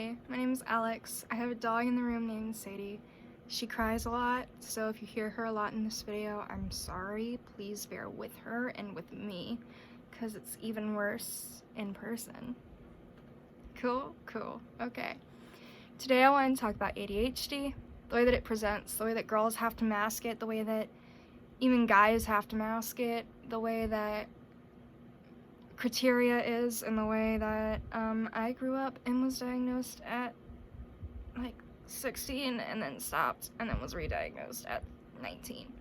Hi, my name is Alex. I have a dog in the room named Sadie. She cries a lot, so if you hear her a lot in this video, I'm sorry. Please bear with her and with me, because it's even worse in person. Cool? Cool. Okay. Today I want to talk about ADHD, the way that it presents, the way that girls have to mask it, the way that even guys have to mask it, the way that criteria is, and the way that I grew up and was diagnosed at like 16 and then stopped and then was re-diagnosed at 19.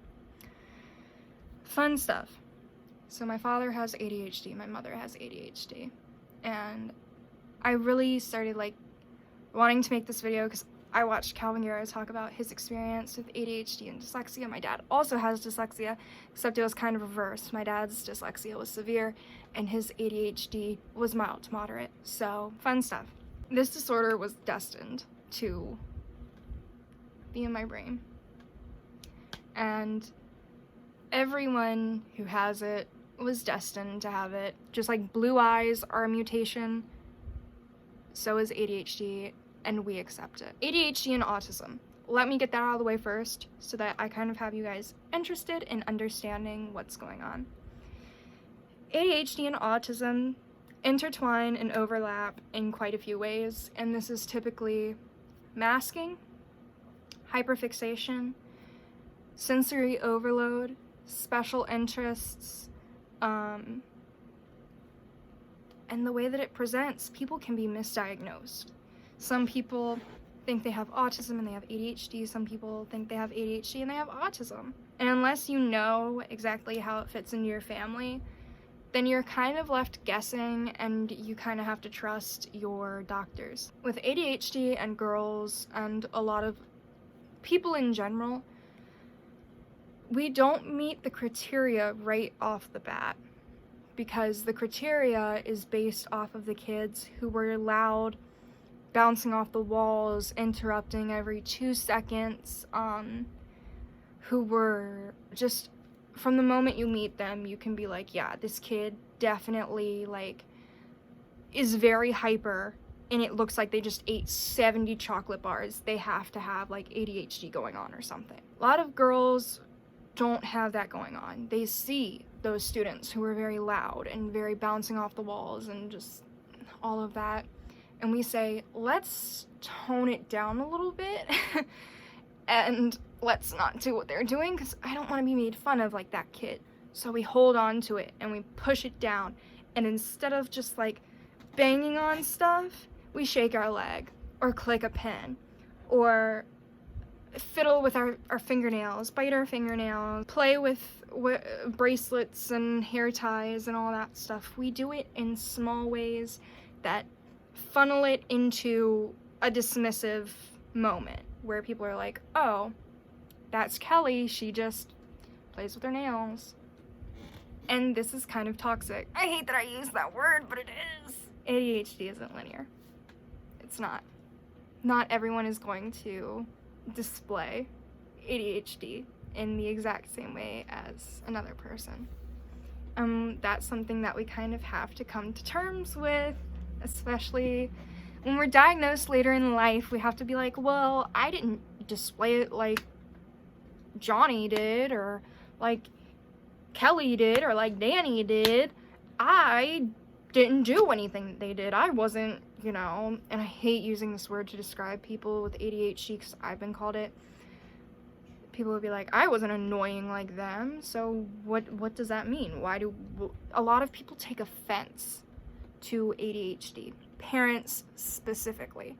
Fun stuff. So my father has ADHD, my mother has ADHD, and I really started like wanting to make this video because I watched Calvin Guerrero talk about his experience with ADHD and dyslexia. My dad also has dyslexia, except it was kind of reversed. My dad's dyslexia was severe and his ADHD was mild to moderate. So, fun stuff. This disorder was destined to be in my brain. And everyone who has it was destined to have it. Just like blue eyes are a mutation, so is ADHD. And we accept it. ADHD and autism. Let me get that out of the way first so that I kind of have you guys interested in understanding what's going on. ADHD and autism intertwine and overlap in quite a few ways, and this is typically masking, hyperfixation, sensory overload, special interests, and the way that it presents. People can be misdiagnosed. Some people think they have autism and they have ADHD. Some people think they have ADHD and they have autism. And unless you know exactly how it fits into your family, then you're kind of left guessing and you kind of have to trust your doctors. With ADHD and girls and a lot of people in general, we don't meet the criteria right off the bat because the criteria is based off of the kids who were loud, bouncing off the walls, interrupting every 2 seconds, who were just, from the moment you meet them, you can be like, yeah, this kid definitely, like, is very hyper, and it looks like they just ate 70 chocolate bars. They have to have, like, ADHD going on or something. A lot of girls don't have that going on. They see those students who are very loud and very bouncing off the walls and just all of that. And we say, let's tone it down a little bit and let's not do what they're doing because I don't want to be made fun of like that kid. So we hold on to it and we push it down. And instead of just like banging on stuff, we shake our leg or click a pen or fiddle with our fingernails, bite our fingernails, play with bracelets and hair ties and all that stuff. We do it in small ways that funnel it into a dismissive moment where people are like, oh, that's Kelly, she just plays with her nails. And this is kind of toxic. I hate that I use that word, but it is. ADHD isn't linear. It's not. Not everyone is going to display ADHD in the exact same way as another person. That's something that we kind of have to come to terms with. Especially when we're diagnosed later in life, we have to be like, well, I didn't display it like Johnny did, or like Kelly did, or like Danny did. I didn't do anything that they did. I wasn't, and I hate using this word to describe people with ADHD because I've been called it. People would be like, I wasn't annoying like them. So what does that mean? A lot of people take offense to ADHD. Parents specifically.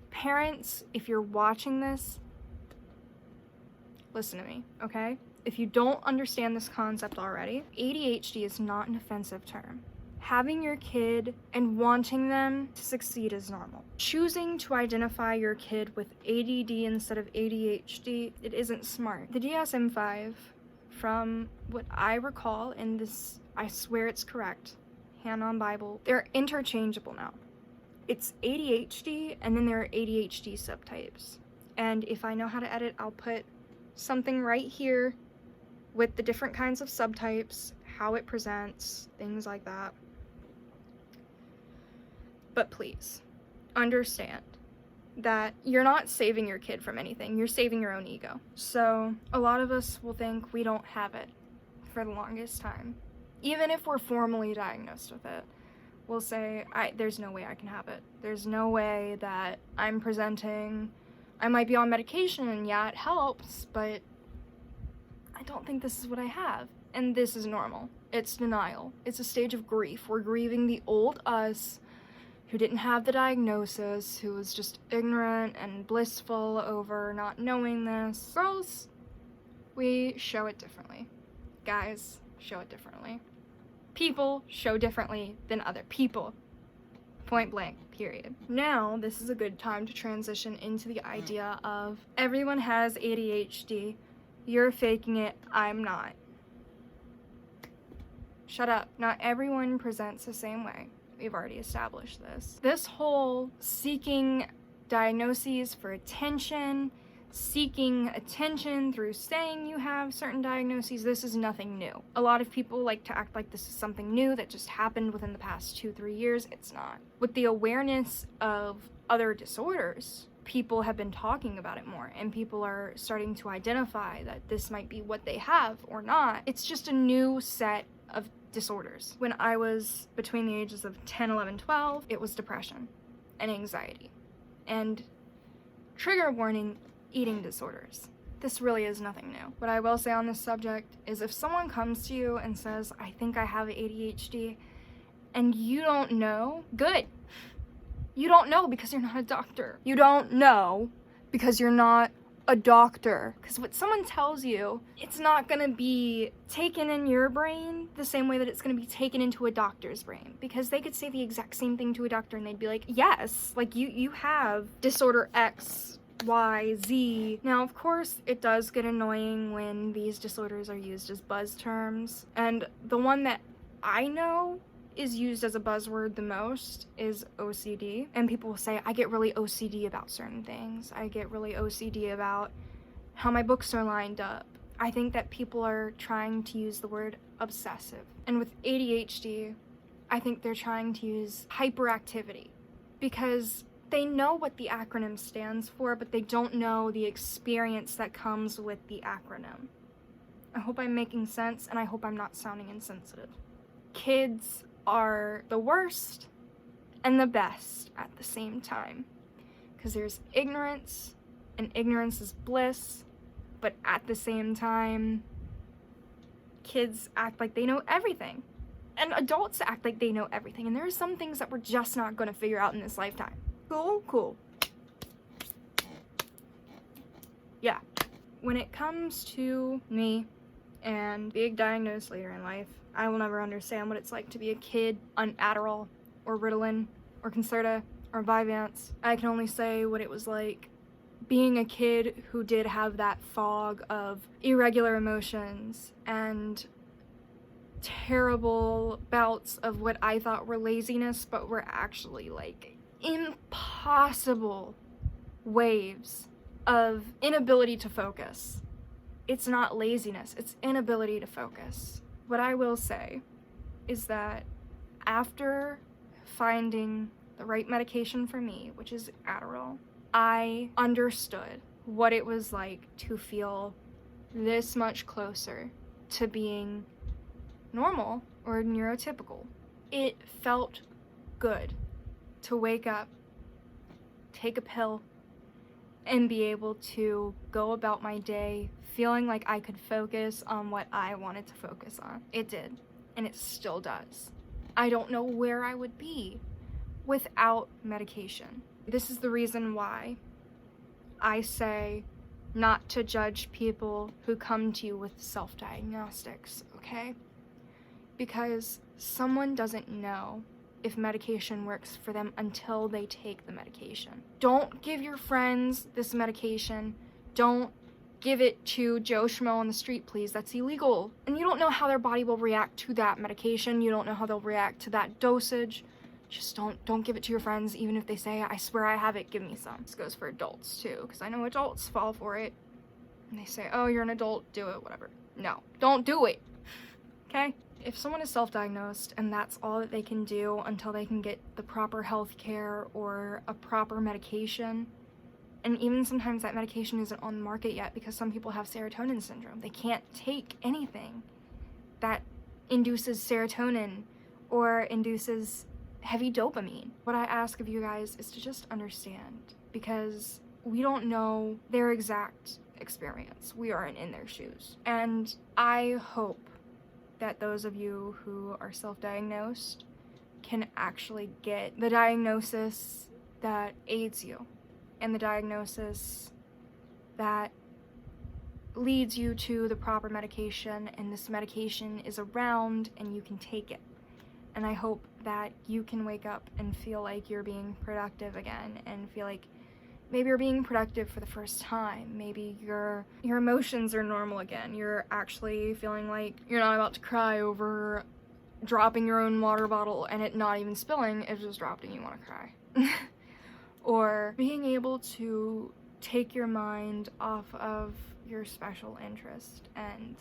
Parents, if you're watching this, listen to me, okay? If you don't understand this concept already, ADHD is not an offensive term. Having your kid and wanting them to succeed is normal. Choosing to identify your kid with ADD instead of ADHD, it isn't smart. The DSM-5, from what I recall, and this, I swear it's correct, hand on Bible, they're interchangeable now. It's ADHD and then there are ADHD subtypes. And if I know how to edit, I'll put something right here with the different kinds of subtypes, how it presents, things like that. But please, understand that you're not saving your kid from anything. You're saving your own ego. So a lot of us will think we don't have it for the longest time. Even if we're formally diagnosed with it, we'll say, there's no way I can have it. There's no way that I'm presenting. I might be on medication and yeah, it helps, but I don't think this is what I have. And this is normal. It's denial. It's a stage of grief. We're grieving the old us who didn't have the diagnosis, who was just ignorant and blissful over not knowing this. Girls, we show it differently. Guys show it differently. People show differently than other people. Point blank, period. Now, this is a good time to transition into the idea of everyone has ADHD. You're faking it, I'm not. Shut up. Not everyone presents the same way. We've already established this. This whole seeking diagnoses for attention, seeking attention through saying you have certain diagnoses, this is nothing new. A lot of people like to act like this is something new that just happened within the past 2-3 years. It's not. With the awareness of other disorders, people have been talking about it more, and people are starting to identify that this might be what they have or not. It's just a new set of disorders. When I was between the ages of 10, 11, 12, it was depression and anxiety and trigger warning, eating disorders. This really is nothing new. What I will say on this subject is if someone comes to you and says, I think I have ADHD, and you don't know, good. You don't know because you're not a doctor. You don't know because you're not a doctor. Because what someone tells you, it's not gonna be taken in your brain the same way that it's gonna be taken into a doctor's brain. Because they could say the exact same thing to a doctor and they'd be like, yes, like you have disorder X, Y, Z. Now, of course, it does get annoying when these disorders are used as buzz terms. And the one that I know is used as a buzzword the most is OCD. And people will say, I get really OCD about certain things. I get really OCD about how my books are lined up. I think that people are trying to use the word obsessive. And with ADHD, I think they're trying to use hyperactivity because they know what the acronym stands for, but they don't know the experience that comes with the acronym. I hope I'm making sense, and I hope I'm not sounding insensitive. Kids are the worst and the best at the same time, because there's ignorance, and ignorance is bliss, but at the same time, kids act like they know everything, and adults act like they know everything, and there are some things that we're just not going to figure out in this lifetime. Cool. Yeah. When it comes to me and being diagnosed later in life, I will never understand what it's like to be a kid on Adderall or Ritalin or Concerta or Vyvanse. I can only say what it was like being a kid who did have that fog of irregular emotions and terrible bouts of what I thought were laziness, but were actually like impossible waves of inability to focus. It's not laziness, it's inability to focus. What I will say is that after finding the right medication for me, which is Adderall, I understood what it was like to feel this much closer to being normal or neurotypical. It felt good to wake up, take a pill, and be able to go about my day feeling like I could focus on what I wanted to focus on. It did, and it still does. I don't know where I would be without medication. This is the reason why I say not to judge people who come to you with self-diagnostics, okay? Because someone doesn't know if medication works for them until they take the medication. Don't give your friends this medication. Don't give it to Joe Schmo on the street, please. That's illegal. And you don't know how their body will react to that medication. You don't know how they'll react to that dosage. Just don't give it to your friends, even if they say, I swear I have it, give me some. This goes for adults too, because I know adults fall for it. And they say, oh, you're an adult, do it, whatever. No, don't do it, okay? If someone is self-diagnosed and that's all that they can do until they can get the proper health care or a proper medication, and even sometimes that medication isn't on the market yet because some people have serotonin syndrome. They can't take anything that induces serotonin or induces heavy dopamine. What I ask of you guys is to just understand, because we don't know their exact experience. We aren't in their shoes. And I hope that those of you who are self-diagnosed can actually get the diagnosis that aids you and the diagnosis that leads you to the proper medication, and this medication is around and you can take it. And I hope that you can wake up and feel like you're being productive again, and feel like maybe you're being productive for the first time. Maybe your emotions are normal again. You're actually feeling like you're not about to cry over dropping your own water bottle and it not even spilling, it just dropped and you want to cry. Or being able to take your mind off of your special interest and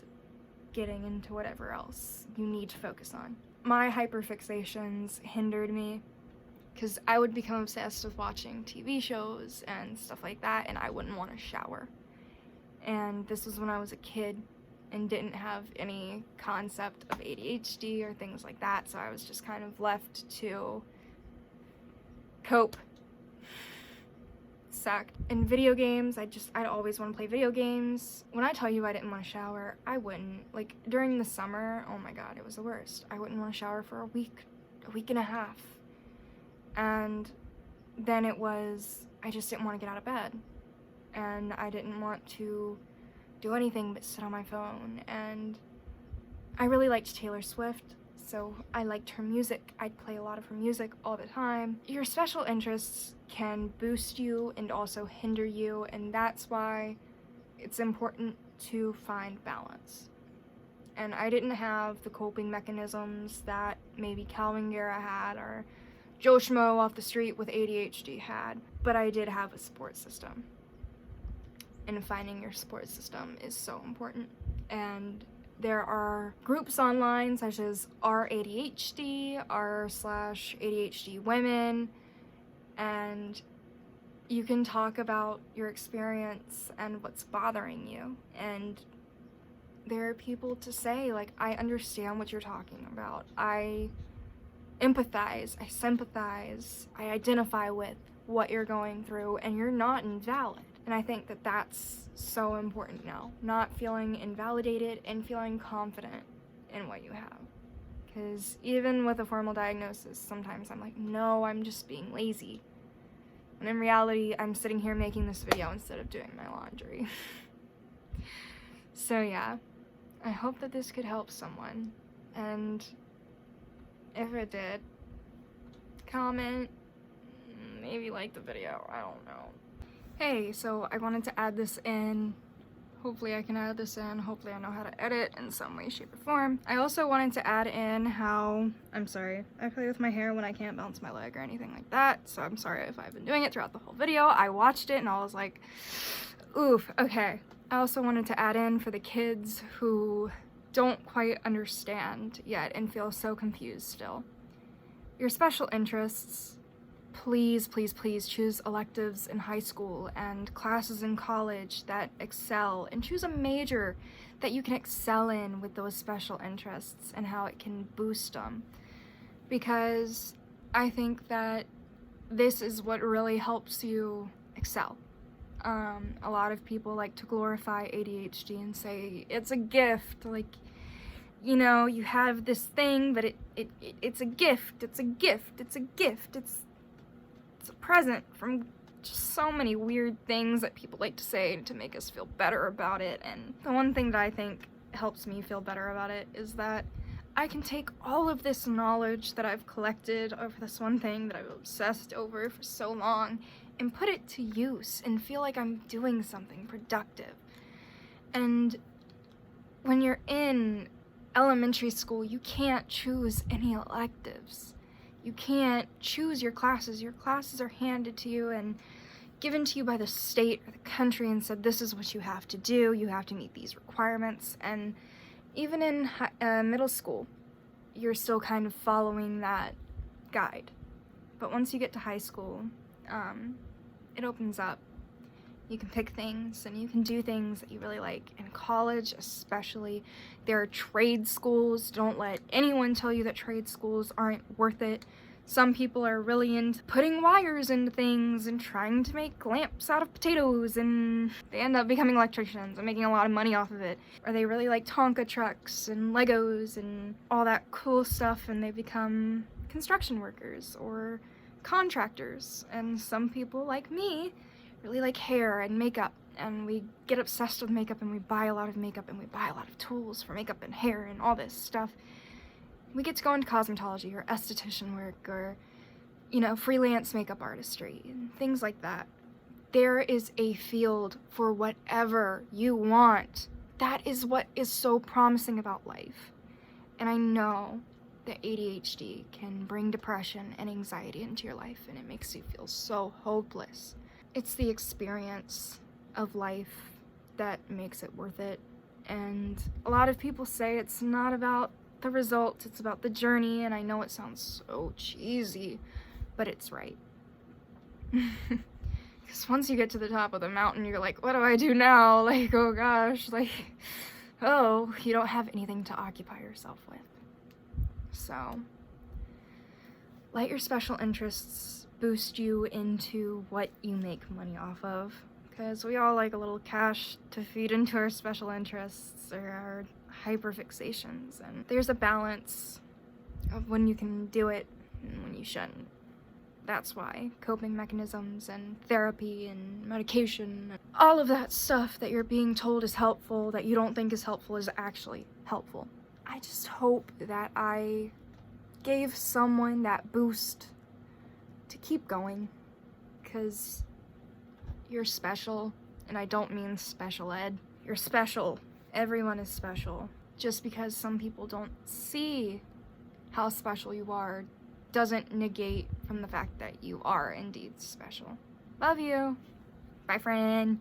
getting into whatever else you need to focus on. My hyperfixations hindered me because I would become obsessed with watching TV shows and stuff like that, and I wouldn't want to shower. And this was when I was a kid and didn't have any concept of ADHD or things like that, so I was just kind of left to cope. Sucked. In video games, I'd always want to play video games. When I tell you I didn't want to shower, I wouldn't. Like, during the summer, oh my god, it was the worst. I wouldn't want to shower for a week and a half. And then it was, I just didn't want to get out of bed. And I didn't want to do anything but sit on my phone. And I really liked Taylor Swift, so I liked her music. I'd play a lot of her music all the time. Your special interests can boost you and also hinder you, and that's why it's important to find balance. And I didn't have the coping mechanisms that maybe Calvin Guerra had or Joe Schmo off the street with ADHD had, but I did have a support system. And finding your support system is so important. And there are groups online such as Our ADHD, r/ADHD Women, and you can talk about your experience and what's bothering you. And there are people to say, like, I understand what you're talking about. I empathize, I sympathize, I identify with what you're going through, and you're not invalid. And I think that that's so important now, not feeling invalidated and feeling confident in what you have. Because even with a formal diagnosis, sometimes I'm like, no, I'm just being lazy. When in reality, I'm sitting here making this video instead of doing my laundry. So yeah, I hope that this could help someone. And if it did, comment, maybe like the video, I don't know. Hey, so I wanted to add this in. Hopefully I can add this in. Hopefully I know how to edit in some way, shape, or form. I also wanted to add in how, I'm sorry, I play with my hair when I can't bounce my leg or anything like that, so I'm sorry if I've been doing it throughout the whole video. I watched it and I was like, oof, okay. I also wanted to add in for the kids who don't quite understand yet and feel so confused still. Your special interests, please, please, please choose electives in high school and classes in college that excel, and choose a major that you can excel in with those special interests and how it can boost them. Because I think that this is what really helps you excel. A lot of people like to glorify ADHD and say it's a gift, like, you know, you have this thing, but it's a gift, it's a gift, it's a gift, it's a present from just so many weird things that people like to say to make us feel better about it. And the one thing that I think helps me feel better about it is that I can take all of this knowledge that I've collected over this one thing that I've obsessed over for so long and put it to use and feel like I'm doing something productive. And when you're in elementary school, you can't choose any electives. You can't choose your classes. Your classes are handed to you and given to you by the state or the country and said, this is what you have to do. You have to meet these requirements. And even in middle school, you're still kind of following that guide. But once you get to high school, it opens up. You can pick things and you can do things that you really like. In college, especially, there are trade schools. Don't let anyone tell you that trade schools aren't worth it. Some people are really into putting wires into things and trying to make lamps out of potatoes, and they end up becoming electricians and making a lot of money off of it. Or they really like Tonka trucks and Legos and all that cool stuff, and they become construction workers or contractors. And some people, like me, really like hair and makeup, and we get obsessed with makeup, and we buy a lot of makeup, and we buy a lot of tools for makeup and hair and all this stuff. We get to go into cosmetology or esthetician work or, freelance makeup artistry and things like that. There is a field for whatever you want. That is what is so promising about life. And I know that ADHD can bring depression and anxiety into your life, and it makes you feel so hopeless. It's the experience of life that makes it worth it. And a lot of people say it's not about the result, it's about the journey, and I know it sounds so cheesy, but it's right. Because once you get to the top of the mountain, you're like, what do I do now? Like, oh gosh, you don't have anything to occupy yourself with. So, let your special interests boost you into what you make money off of, because we all like a little cash to feed into our special interests or our hyperfixations, and there's a balance of when you can do it and when you shouldn't. That's why coping mechanisms and therapy and medication, all of that stuff that you're being told is helpful, that you don't think is helpful, is actually helpful. I just hope that I gave someone that boost to keep going, because you're special, and I don't mean special ed. You're special. Everyone is special. Just because some people don't see how special you are doesn't negate from the fact that you are indeed special. Love you. Bye, friend.